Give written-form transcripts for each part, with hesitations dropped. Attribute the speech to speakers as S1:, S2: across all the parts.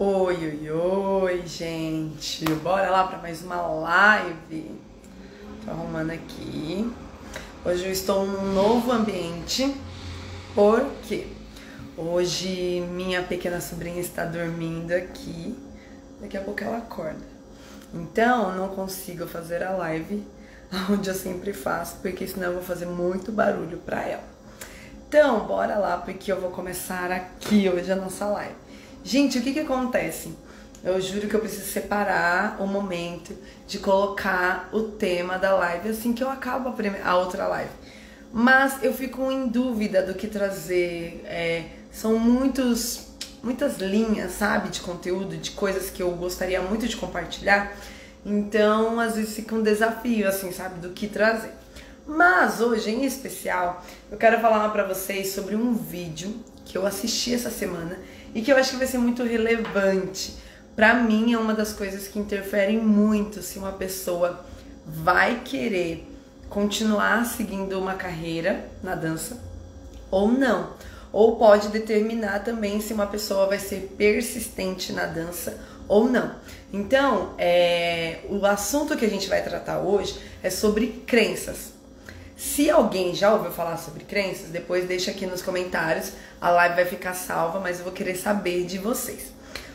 S1: Oi, oi, oi, gente. Bora lá para mais uma live. Tô arrumando aqui. Hoje eu estou num novo ambiente. Por quê? Hoje minha pequena sobrinha está dormindo aqui. Daqui a pouco ela acorda. Então, não consigo fazer a live onde eu sempre faço, porque senão eu vou fazer muito barulho para ela. Então, bora lá, porque eu vou começar aqui hoje a nossa live. Gente, o que acontece? Eu juro que eu preciso separar o momento de colocar o tema da live assim que eu acabo a outra live. Mas eu fico em dúvida do que trazer. São muitas linhas, sabe, de conteúdo, de coisas que eu gostaria muito de compartilhar. Então, às vezes fica um desafio, assim, sabe, do que trazer. Mas hoje, em especial, eu quero falar pra vocês sobre um vídeo que eu assisti essa semana e que eu acho que vai ser muito relevante. Pra mim, é uma das coisas que interferem muito se uma pessoa vai querer continuar seguindo uma carreira na dança ou não. Ou pode determinar também se uma pessoa vai ser persistente na dança ou não. Então, o assunto que a gente vai tratar hoje é sobre crenças. Se alguém já ouviu falar sobre crenças, depois deixa aqui nos comentários, a live vai ficar salva, mas eu vou querer saber de vocês.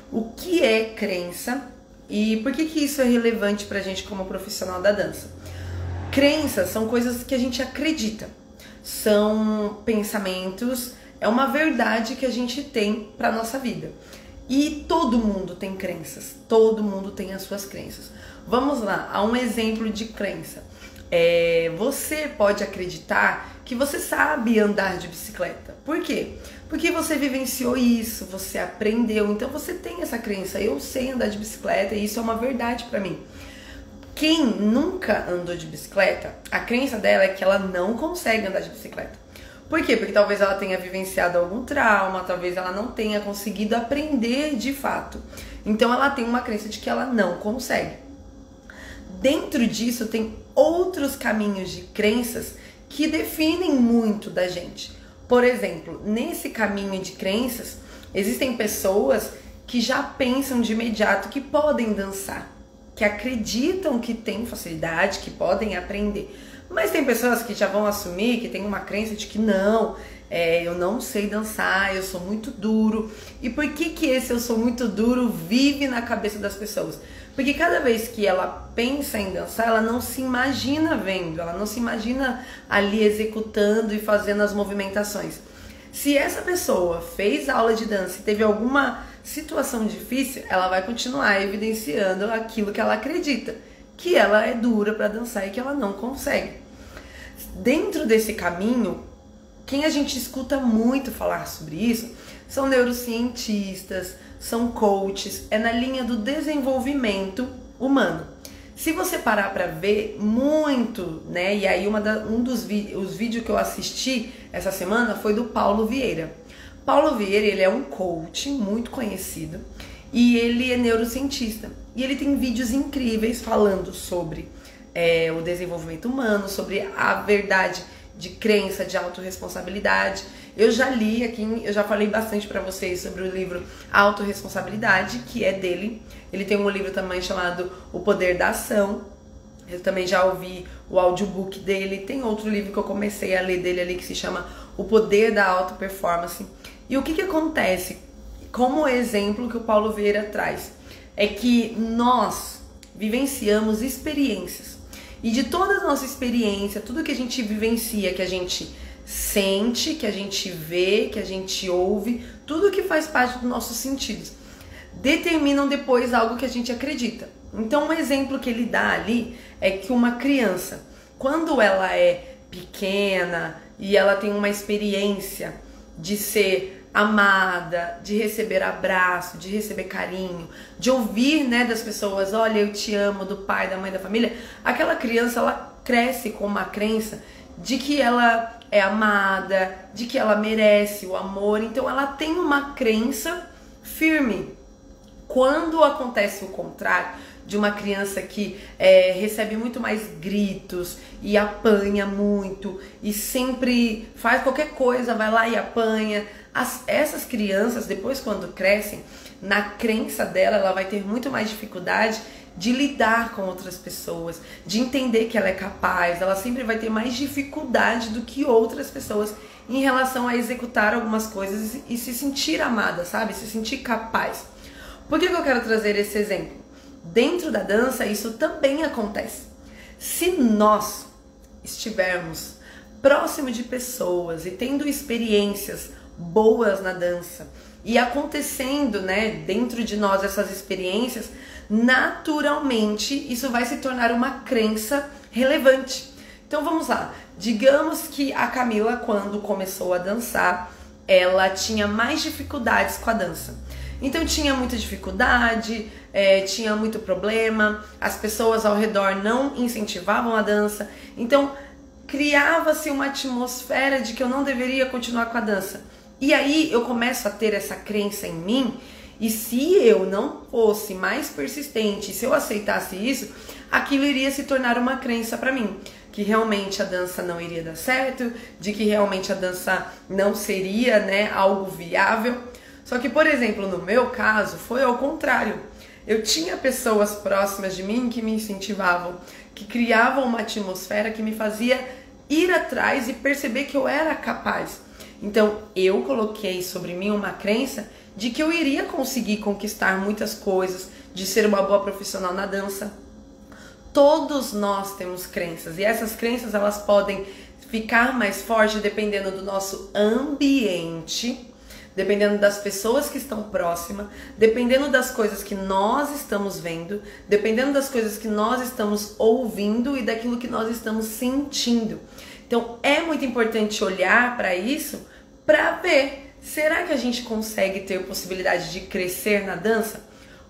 S1: O que é crença e por que isso é relevante pra gente como profissional da dança? Crenças são coisas que a gente acredita, são pensamentos, é uma verdade que a gente tem pra nossa vida. E todo mundo tem crenças, todo mundo tem as suas crenças. Vamos lá, há um exemplo de crença. Você pode acreditar que você sabe andar de bicicleta. Por quê? Porque você vivenciou isso, você aprendeu, então você tem essa crença. Eu sei andar de bicicleta e isso é uma verdade pra mim. Quem nunca andou de bicicleta, a crença dela é que ela não consegue andar de bicicleta. Por quê? Porque talvez ela tenha vivenciado algum trauma, talvez ela não tenha conseguido aprender de fato. Então ela tem uma crença de que ela não consegue. Dentro disso tem outros caminhos de crenças que definem muito da gente. Por exemplo, nesse caminho de crenças, existem pessoas que já pensam de imediato que podem dançar, que acreditam que têm facilidade, que podem aprender. Mas tem pessoas que já vão assumir que tem uma crença de que não, eu não sei dançar, eu sou muito duro. E por que esse eu sou muito duro vive na cabeça das pessoas? Porque cada vez que ela pensa em dançar, ela não se imagina vendo, ela não se imagina ali executando e fazendo as movimentações. Se essa pessoa fez aula de dança e teve alguma situação difícil, ela vai continuar evidenciando aquilo que ela acredita, que ela é dura para dançar e que ela não consegue. Dentro desse caminho, quem a gente escuta muito falar sobre isso são neurocientistas, são coaches, é na linha do desenvolvimento humano. Se você parar para ver muito, né? E aí os vídeos que eu assisti essa semana foi do Paulo Vieira. Paulo Vieira, ele é um coach muito conhecido e ele é neurocientista. E ele tem vídeos incríveis falando sobre o desenvolvimento humano, sobre a verdade de crença, de autorresponsabilidade. Eu já li aqui, eu já falei bastante pra vocês sobre o livro Autorresponsabilidade, que é dele. Ele tem um livro também chamado O Poder da Ação. Eu também já ouvi o audiobook dele. Tem outro livro que eu comecei a ler dele ali que se chama O Poder da Alta Performance. E o que acontece? Como exemplo que o Paulo Vieira traz, é que nós vivenciamos experiências. E de toda a nossa experiência, tudo que a gente vivencia, que a gente sente, que a gente vê, que a gente ouve, tudo que faz parte dos nossos sentidos, determinam depois algo que a gente acredita. Então, um exemplo que ele dá ali é que uma criança, quando ela é pequena e ela tem uma experiência de ser amada, de receber abraço, de receber carinho, de ouvir, né, das pessoas, olha, eu te amo, do pai, da mãe, da família, aquela criança, ela cresce com uma crença de que ela é amada, de que ela merece o amor, então ela tem uma crença firme. Quando acontece o contrário, de uma criança que recebe muito mais gritos e apanha muito e sempre faz qualquer coisa, vai lá e apanha, Essas crianças, depois quando crescem, na crença dela, ela vai ter muito mais dificuldade de lidar com outras pessoas, de entender que ela é capaz, ela sempre vai ter mais dificuldade do que outras pessoas em relação a executar algumas coisas e se sentir amada, sabe? Se sentir capaz. Por que eu quero trazer esse exemplo? Dentro da dança, isso também acontece. Se nós estivermos próximo de pessoas e tendo experiências boas na dança e acontecendo, né, dentro de nós essas experiências, naturalmente isso vai se tornar uma crença relevante. Então vamos lá, digamos que a Camila, quando começou a dançar, ela tinha mais dificuldades com a dança. Então tinha muita dificuldade, tinha muito problema, as pessoas ao redor não incentivavam a dança, então criava-se uma atmosfera de que eu não deveria continuar com a dança. E aí eu começo a ter essa crença em mim, e se eu não fosse mais persistente, se eu aceitasse isso, aquilo iria se tornar uma crença para mim, que realmente a dança não iria dar certo, de que realmente a dança não seria, né, algo viável. Só que, por exemplo, no meu caso, foi ao contrário. Eu tinha pessoas próximas de mim que me incentivavam, que criavam uma atmosfera que me fazia ir atrás e perceber que eu era capaz. Então, eu coloquei sobre mim uma crença de que eu iria conseguir conquistar muitas coisas, de ser uma boa profissional na dança. Todos nós temos crenças, e essas crenças elas podem ficar mais fortes dependendo do nosso ambiente, dependendo das pessoas que estão próximas, dependendo das coisas que nós estamos vendo, dependendo das coisas que nós estamos ouvindo e daquilo que nós estamos sentindo. Então é muito importante olhar para isso para ver, será que a gente consegue ter possibilidade de crescer na dança?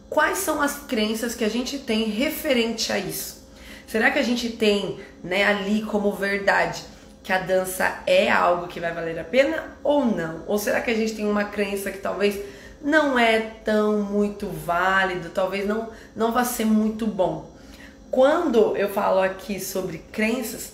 S1: Quais são as crenças que a gente tem referente a isso? Será que a gente tem, né, ali como verdade que a dança é algo que vai valer a pena ou não? Ou será que a gente tem uma crença que talvez não é tão muito válido, talvez não vá ser muito bom? Quando eu falo aqui sobre crenças,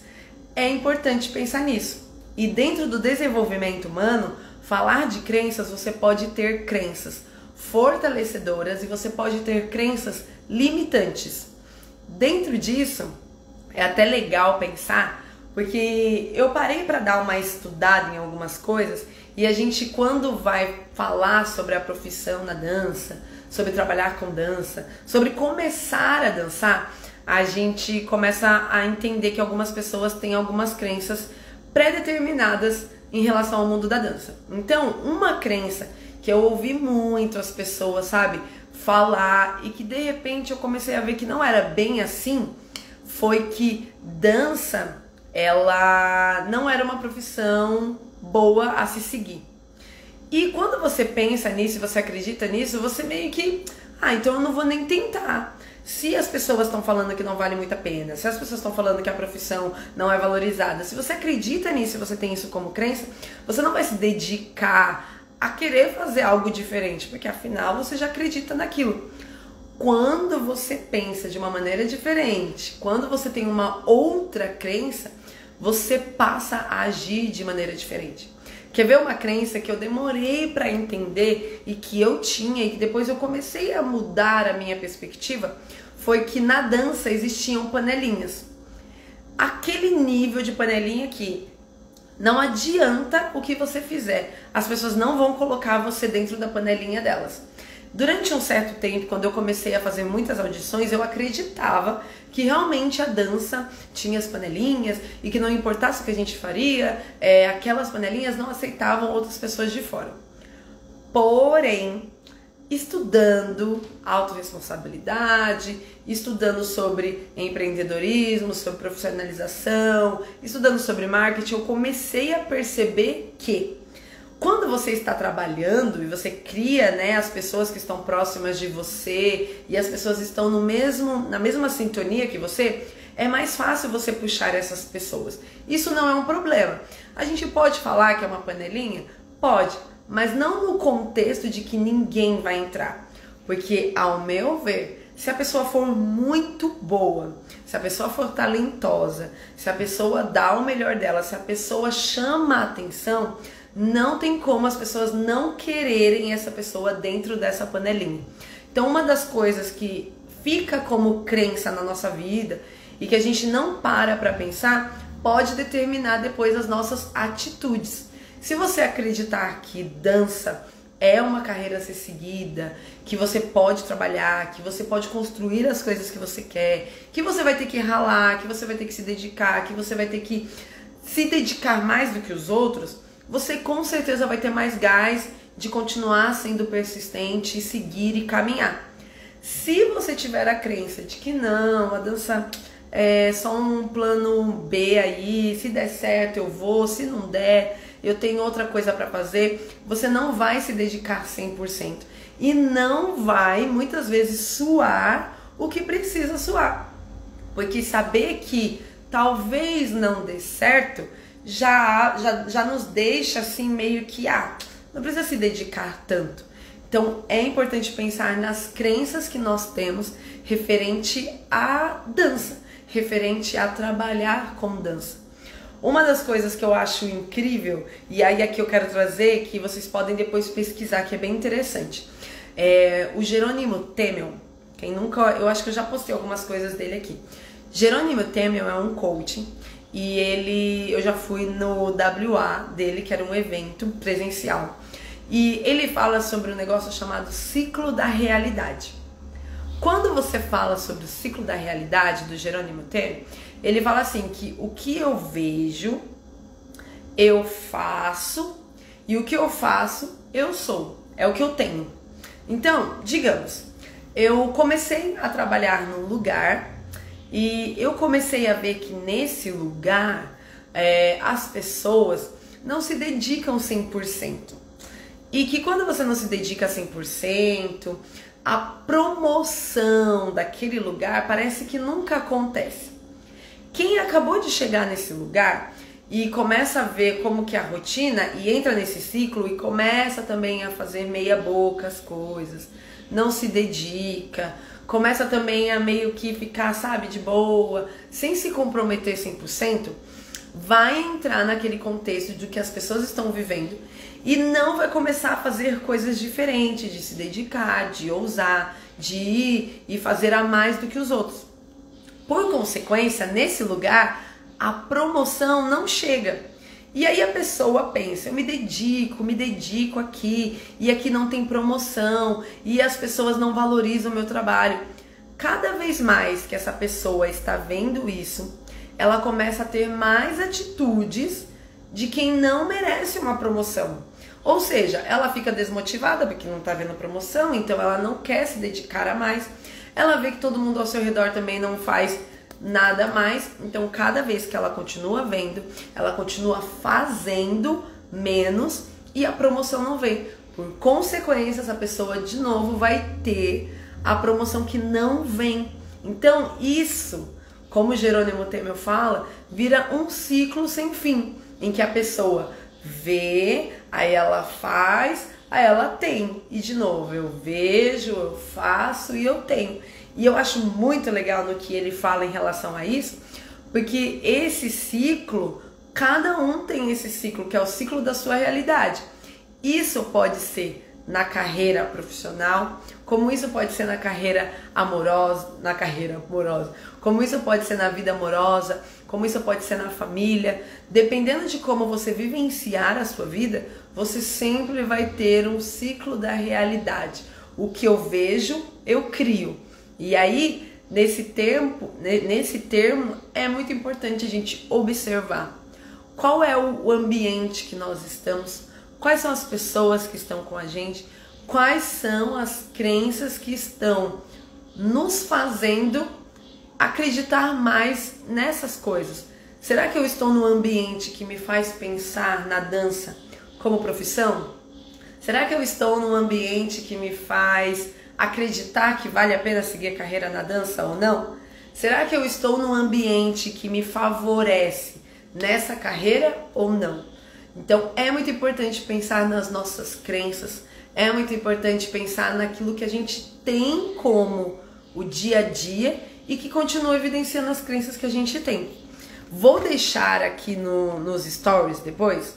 S1: é importante pensar nisso. E dentro do desenvolvimento humano, falar de crenças, você pode ter crenças fortalecedoras e você pode ter crenças limitantes. Dentro disso, é até legal pensar, porque eu parei para dar uma estudada em algumas coisas e a gente, quando vai falar sobre a profissão na dança, sobre trabalhar com dança, sobre começar a dançar, a gente começa a entender que algumas pessoas têm algumas crenças pré-determinadas em relação ao mundo da dança. Então, uma crença que eu ouvi muito as pessoas, sabe, falar e que de repente eu comecei a ver que não era bem assim, foi que dança, ela não era uma profissão boa a se seguir. E quando você pensa nisso, você acredita nisso, você meio que, então eu não vou nem tentar. Se as pessoas estão falando que não vale muito a pena, se as pessoas estão falando que a profissão não é valorizada, se você acredita nisso e você tem isso como crença, você não vai se dedicar a querer fazer algo diferente, porque afinal você já acredita naquilo. Quando você pensa de uma maneira diferente, quando você tem uma outra crença, você passa a agir de maneira diferente. Quer ver uma crença que eu demorei para entender e que eu tinha e que depois eu comecei a mudar a minha perspectiva? Foi que na dança existiam panelinhas. Aquele nível de panelinha que não adianta o que você fizer, as pessoas não vão colocar você dentro da panelinha delas. Durante um certo tempo, quando eu comecei a fazer muitas audições, eu acreditava que realmente a dança tinha as panelinhas e que não importasse o que a gente faria, aquelas panelinhas não aceitavam outras pessoas de fora. Porém, estudando autorresponsabilidade, estudando sobre empreendedorismo, sobre profissionalização, estudando sobre marketing, eu comecei a perceber que quando você está trabalhando e você cria, né, as pessoas que estão próximas de você e as pessoas estão na mesma sintonia que você, é mais fácil você puxar essas pessoas. Isso não é um problema. A gente pode falar que é uma panelinha? Pode, mas não no contexto de que ninguém vai entrar. Porque, ao meu ver, se a pessoa for muito boa, se a pessoa for talentosa, se a pessoa dá o melhor dela, se a pessoa chama a atenção, não tem como as pessoas não quererem essa pessoa dentro dessa panelinha. Então uma das coisas que fica como crença na nossa vida e que a gente não para pensar, pode determinar depois as nossas atitudes. Se você acreditar que dança é uma carreira a ser seguida, que você pode trabalhar, que você pode construir as coisas que você quer, que você vai ter que ralar, que você vai ter que se dedicar, que você vai ter que se dedicar mais do que os outros, você com certeza vai ter mais gás de continuar sendo persistente e seguir e caminhar. Se você tiver a crença de que não, a dança é só um plano B aí, se der certo eu vou, se não der eu tenho outra coisa para fazer, você não vai se dedicar 100% e não vai muitas vezes suar o que precisa suar, porque saber que talvez não dê certo já nos deixa assim meio que não precisa se dedicar tanto. Então é importante pensar nas crenças que nós temos referente à dança, referente a trabalhar com dança. Uma das coisas que eu acho incrível, e aí aqui eu quero trazer, que vocês podem depois pesquisar, que é bem interessante, o Jerônimo Temel. Quem nunca, eu acho que eu já postei algumas coisas dele aqui. Jerônimo Temel é um coach e eu já fui no WA dele, que era um evento presencial. E ele fala sobre um negócio chamado ciclo da realidade. Quando você fala sobre o ciclo da realidade do Jerônimo Temel, ele fala assim que o que eu vejo, eu faço, e o que eu faço, eu sou. É o que eu tenho. Então, digamos, eu comecei a trabalhar num lugar e eu comecei a ver que nesse lugar as pessoas não se dedicam 100%. E que quando você não se dedica 100%, a promoção daquele lugar parece que nunca acontece. Quem acabou de chegar nesse lugar e começa a ver como que é a rotina e entra nesse ciclo e começa também a fazer meia boca as coisas, não se dedica, começa também a meio que ficar, sabe, de boa, sem se comprometer 100%, vai entrar naquele contexto de que as pessoas estão vivendo e não vai começar a fazer coisas diferentes, de se dedicar, de ousar, de ir e fazer a mais do que os outros. Por consequência, nesse lugar, a promoção não chega. E aí a pessoa pensa, eu me dedico aqui, e aqui não tem promoção, e as pessoas não valorizam o meu trabalho. Cada vez mais que essa pessoa está vendo isso, ela começa a ter mais atitudes de quem não merece uma promoção. Ou seja, ela fica desmotivada porque não está vendo promoção, então ela não quer se dedicar a mais. Ela vê que todo mundo ao seu redor também não faz nada mais, então cada vez que ela continua vendo, ela continua fazendo menos e a promoção não vem. Por consequência, essa pessoa de novo vai ter a promoção que não vem. Então isso, como Jerônimo Temel fala, vira um ciclo sem fim, em que a pessoa vê, aí ela faz, aí ela tem. E de novo, eu vejo, eu faço e eu tenho. E eu acho muito legal no que ele fala em relação a isso, porque esse ciclo, cada um tem esse ciclo, que é o ciclo da sua realidade. Isso pode ser na carreira profissional, como isso pode ser na carreira amorosa, como isso pode ser na vida amorosa, como isso pode ser na família. Dependendo de como você vivenciar a sua vida, você sempre vai ter um ciclo da realidade. O que eu vejo, eu crio. E aí, nesse termo, é muito importante a gente observar qual é o ambiente que nós estamos, quais são as pessoas que estão com a gente, quais são as crenças que estão nos fazendo acreditar mais nessas coisas. Será que eu estou num ambiente que me faz pensar na dança como profissão? Será que eu estou num ambiente que me faz acreditar que vale a pena seguir a carreira na dança ou não? Será que eu estou num ambiente que me favorece nessa carreira ou não? Então é muito importante pensar nas nossas crenças, é muito importante pensar naquilo que a gente tem como o dia a dia e que continua evidenciando as crenças que a gente tem. Vou deixar aqui nos stories depois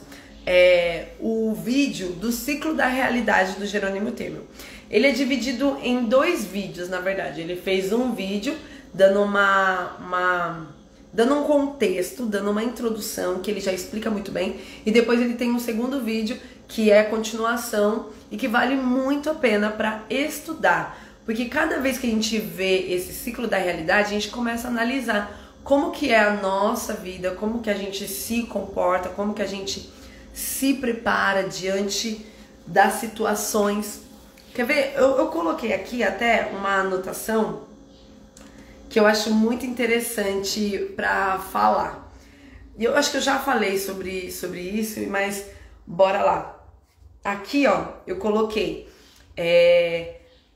S1: o vídeo do ciclo da realidade do Jerônimo Temel. Ele é dividido em 2 vídeos, na verdade. Ele fez um vídeo dando dando um contexto, dando uma introdução que ele já explica muito bem, e depois ele tem um segundo vídeo que é a continuação e que vale muito a pena para estudar, porque cada vez que a gente vê esse ciclo da realidade, a gente começa a analisar como que é a nossa vida, como que a gente se comporta, como que a gente se prepara diante das situações. Quer ver? Eu coloquei aqui até uma anotação que eu acho muito interessante para falar. E eu acho que eu já falei sobre isso, mas bora lá. Aqui, ó, eu coloquei.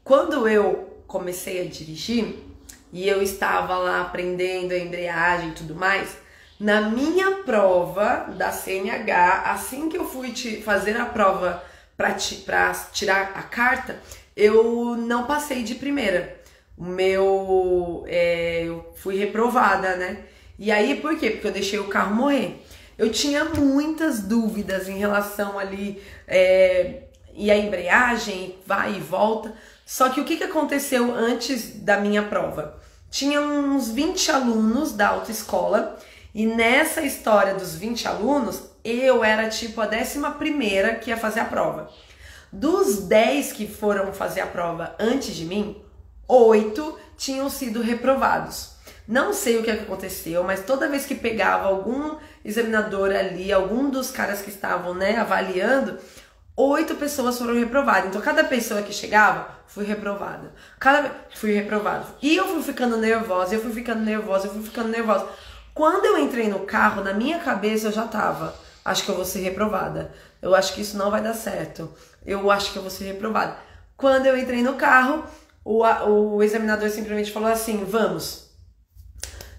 S1: Quando eu comecei a dirigir e eu estava lá aprendendo a embreagem e tudo mais, na minha prova da CNH, assim que eu fui fazer a prova para tirar a carta, eu não passei de primeira. Eu fui reprovada, né? E aí, por quê? Porque eu deixei o carro morrer. Eu tinha muitas dúvidas em relação ali, e a embreagem, vai e volta. Só que o que aconteceu antes da minha prova? Tinha uns 20 alunos da autoescola, e nessa história dos 20 alunos, eu era tipo a 11ª que ia fazer a prova. Dos 10 que foram fazer a prova antes de mim, 8 tinham sido reprovados. Não sei o que aconteceu, mas toda vez que pegava algum examinador ali, algum dos caras que estavam, né, avaliando, 8 pessoas foram reprovadas. Então, cada pessoa que chegava, fui reprovada. Fui reprovado. E eu fui ficando nervosa, eu fui ficando nervosa. Quando eu entrei no carro, na minha cabeça eu já tava, acho que eu vou ser reprovada. Eu acho que isso não vai dar certo. Eu acho que eu vou ser reprovada. Quando eu entrei no carro, o examinador simplesmente falou assim, vamos.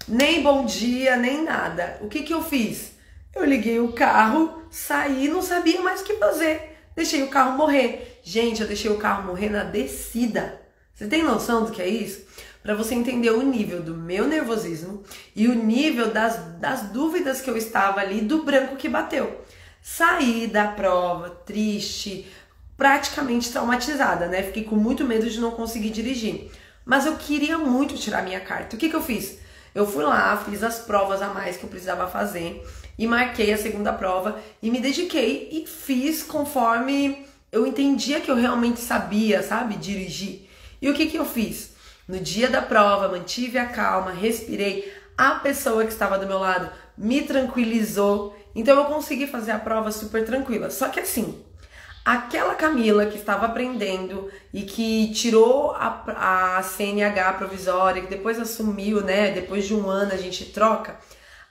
S1: Nem bom dia, nem nada. O que eu fiz? Eu liguei o carro, saí, não sabia mais o que fazer. Deixei o carro morrer. Gente, eu deixei o carro morrer na descida. Você tem noção do que é isso? Para você entender o nível do meu nervosismo e o nível das dúvidas que eu estava ali, do branco que bateu. Saí da prova triste, praticamente traumatizada, né? Fiquei com muito medo de não conseguir dirigir. Mas eu queria muito tirar minha carta. O que eu fiz? Eu fui lá, fiz as provas a mais que eu precisava fazer e marquei a segunda prova e me dediquei e fiz conforme eu entendia que eu realmente sabia, sabe, dirigir. E o que eu fiz? No dia da prova, mantive a calma, respirei. A pessoa que estava do meu lado me tranquilizou. Então eu consegui fazer a prova super tranquila. Só que assim, aquela Camila que estava aprendendo e que tirou a CNH provisória, que depois assumiu, né? Depois de um ano a gente troca.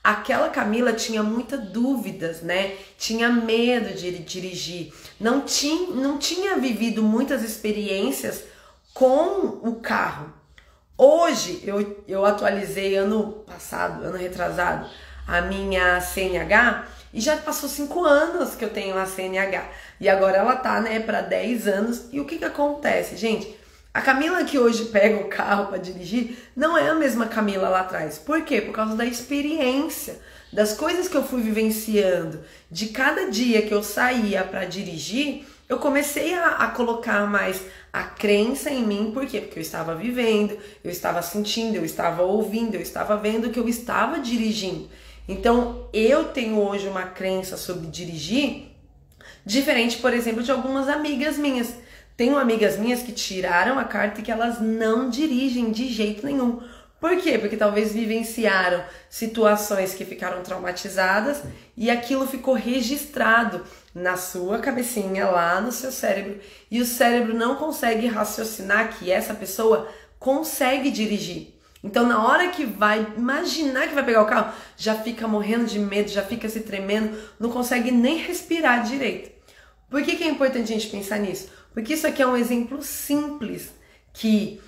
S1: Aquela Camila tinha muitas dúvidas, né? Tinha medo de dirigir. Não tinha vivido muitas experiências com o carro. Hoje, eu atualizei ano passado, ano retrasado, a minha CNH e já passou 5 anos que eu tenho a CNH. E agora ela tá, né, para 10 anos. E o que acontece, gente? A Camila que hoje pega o carro para dirigir não é a mesma Camila lá atrás. Por quê? Por causa da experiência, das coisas que eu fui vivenciando. De cada dia que eu saía para dirigir, eu comecei a colocar mais a crença em mim. Por quê? Porque eu estava vivendo, eu estava sentindo, eu estava ouvindo, eu estava vendo que eu estava dirigindo. Então, eu tenho hoje uma crença sobre dirigir diferente, por exemplo, de algumas amigas minhas. Tenho amigas minhas que tiraram a carta e que elas não dirigem de jeito nenhum. Por quê? Porque talvez vivenciaram situações que ficaram traumatizadas e aquilo ficou registrado na sua cabecinha, lá no seu cérebro. E o cérebro não consegue raciocinar que essa pessoa consegue dirigir. Então, na hora que vai imaginar que vai pegar o carro, já fica morrendo de medo, já fica se tremendo, não consegue nem respirar direito. Por que é importante a gente pensar nisso? Porque isso aqui é um exemplo simples que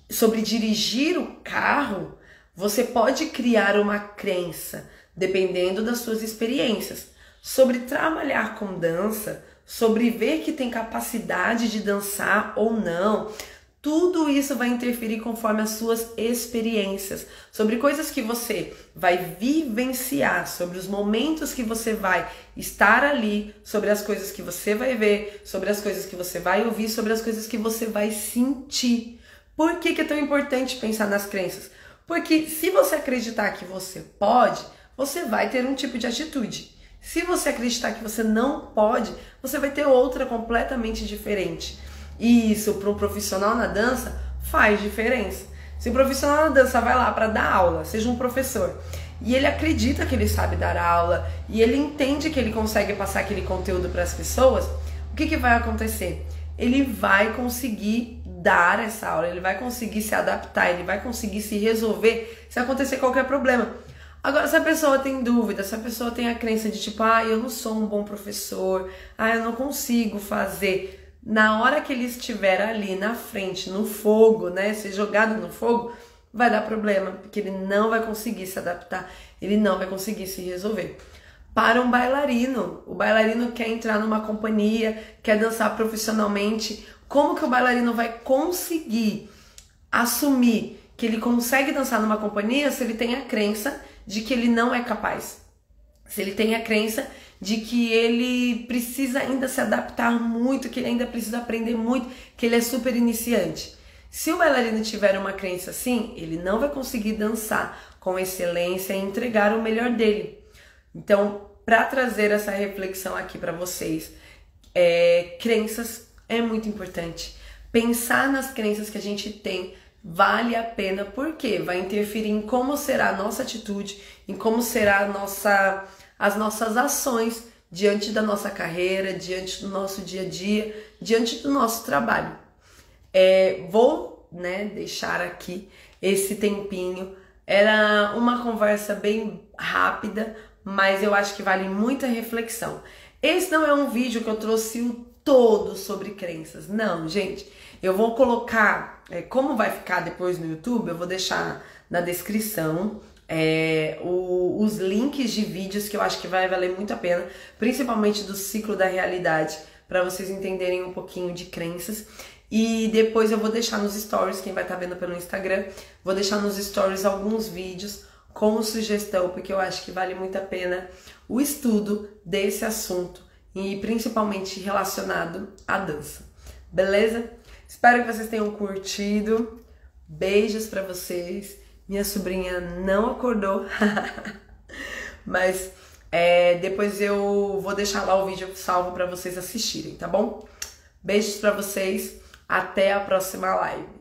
S1: sobre dirigir o carro, você pode criar uma crença, dependendo das suas experiências. Sobre trabalhar com dança, sobre ver que tem capacidade de dançar ou não, Tudo isso vai interferir conforme as suas experiências, sobre coisas que você vai vivenciar, sobre os momentos que você vai estar ali, sobre as coisas que você vai ver, sobre as coisas que você vai ouvir, sobre as coisas que você vai sentir. Por que é tão importante pensar nas crenças? Porque se você acreditar que você pode, você vai ter um tipo de atitude. Se você acreditar que você não pode, você vai ter outra completamente diferente. E isso para um profissional na dança faz diferença. Se o profissional na dança vai lá para dar aula, seja um professor, e ele acredita que ele sabe dar aula, e ele entende que ele consegue passar aquele conteúdo para as pessoas, o que vai acontecer? Ele vai conseguir dar essa aula, ele vai conseguir se adaptar, ele vai conseguir se resolver se acontecer qualquer problema. Agora, se a pessoa tem dúvida, se a pessoa tem a crença de tipo, eu não sou um bom professor, eu não consigo fazer. Na hora que ele estiver ali na frente, no fogo, né, ser jogado no fogo, vai dar problema, porque ele não vai conseguir se adaptar, ele não vai conseguir se resolver. Para um bailarino, o bailarino quer entrar numa companhia, quer dançar profissionalmente, como que o bailarino vai conseguir assumir que ele consegue dançar numa companhia se ele tem a crença de que ele não é capaz? Se ele tem a crença de que ele precisa ainda se adaptar muito, que ele ainda precisa aprender muito, que ele é super iniciante. Se o bailarino tiver uma crença assim, ele não vai conseguir dançar com excelência e entregar o melhor dele. Então, para trazer essa reflexão aqui para vocês, crenças é muito importante. Pensar nas crenças que a gente tem vale a pena, porque vai interferir em como será a nossa atitude, em como será as nossas ações diante da nossa carreira, diante do nosso dia a dia, diante do nosso trabalho. Vou deixar aqui esse tempinho. Era uma conversa bem rápida, mas eu acho que vale muita reflexão. Esse não é um vídeo que eu trouxe o todo sobre crenças. Não, gente. Eu vou colocar, como vai ficar depois no YouTube, eu vou deixar na descrição os links de vídeos que eu acho que vai valer muito a pena, principalmente do ciclo da realidade, para vocês entenderem um pouquinho de crenças. E depois eu vou deixar nos stories, quem vai estar vendo pelo Instagram, vou deixar nos stories alguns vídeos com sugestão, porque eu acho que vale muito a pena o estudo desse assunto, e principalmente relacionado à dança. Beleza? Espero que vocês tenham curtido. Beijos pra vocês. Minha sobrinha não acordou, mas depois eu vou deixar lá o vídeo salvo pra vocês assistirem, tá bom? Beijos pra vocês. Até a próxima live.